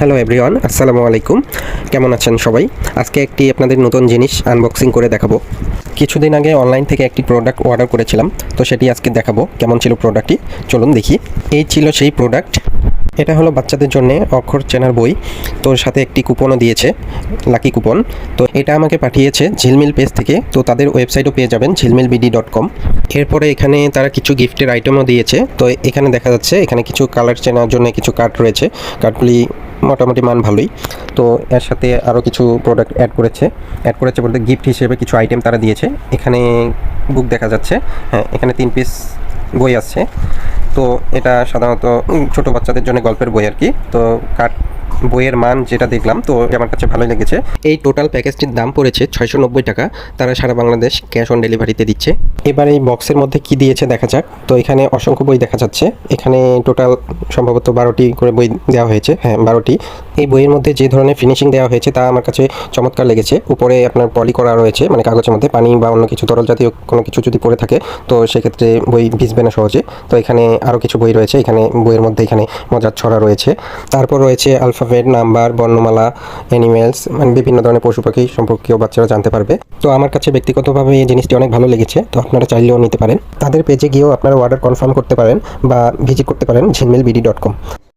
Hello everyone, আসসালামু আলাইকুম। কেমন আছেন সবাই? আজকে একটি আপনাদের নতুন জিনিস আনবক্সিং করে দেখাবো। কিছুদিন আগে অনলাইন থেকে একটি প্রোডাক্ট অর্ডার করেছিলাম, তো সেটি আজকে দেখাবো কেমন ছিল প্রোডাক্টটি। চলুন দেখি। এই ছিল সেই প্রোডাক্ট। এটা হলো বাচ্চাদের জন্য অক্ষর চেনার বই। তো সাথে একটি কুপনও দিয়েছে, লাকি কুপন। তো এটা আমাকে পাঠিয়েছে ঝিলমিল পেজ থেকে। তো তাদের ওয়েবসাইটও পেয়ে যাবেন ঝিলমিলবিডি.com। এরপরে এখানে তারা কিছু গিফটের আইটেমও দিয়েছে। তো এখানে দেখা যাচ্ছে এখানে কিছু কালার চেনার জন্য কিছু কার্ড রয়েছে। কার্ডগুলি মোটামুটি মান ভালোই। তো এর সাথে আরও কিছু প্রোডাক্ট অ্যাড করেছে বলতে গিফট হিসেবে কিছু আইটেম তারা দিয়েছে। এখানে বুক দেখা যাচ্ছে, হ্যাঁ এখানে 3 পিস বই আছে। তো এটা সাধারণত ছোট বাচ্চাদের জন্য গল্পের বই আর কি। তো বইয়ের মান যেটা দেখলাম, তো আমার কাছে ভালোই লেগেছে। এই টোটাল প্যাকেজটির দাম পড়েছে 690 টাকা। তারা সারা বাংলাদেশ ক্যাশ অন ডেলিভারিতে দিচ্ছে। এবার এই বক্সের মধ্যে কি দিয়েছে দেখা যাক। তো এখানে অসংখ্য বই দেখা যাচ্ছে। এখানে টোটাল সম্ভবত 12টি করে বই দেওয়া হয়েছে, হ্যাঁ 12টি। এই বইয়ের মধ্যে যে ধরনের ফিনিশিং দেওয়া হয়েছে তা আমার কাছে চমৎকার লেগেছে। উপরে আপনার পলি করা রয়েছে, মানে কাগজের মধ্যে পানি বা অন্য কিছু তরল জাতীয় কোনো কিছু যদি পড়ে থাকে তো সেক্ষেত্রে বই ভিজবে না সহজে। তো এখানে আরও কিছু বই রয়েছে। এখানে বইয়ের মধ্যে এখানে মজার ছড়া রয়েছে। তারপর রয়েছে অ্যালফাবেট, নাম্বার, বর্ণমালা, অ্যানিমেলস, মানে বিভিন্ন ধরনের পশু পাখি সম্পর্কেও বাচ্চারা জানতে পারবে। তো আমার কাছে ব্যক্তিগতভাবে এই জিনিসটি অনেক ভালো লেগেছে। তো আপনারা চাইলেও নিতে পারেন। তাদের পেজে গিয়েও আপনারা অর্ডার কনফার্ম করতে পারেন বা ভিজিট করতে পারেন ঝিলমিলবিডি.com।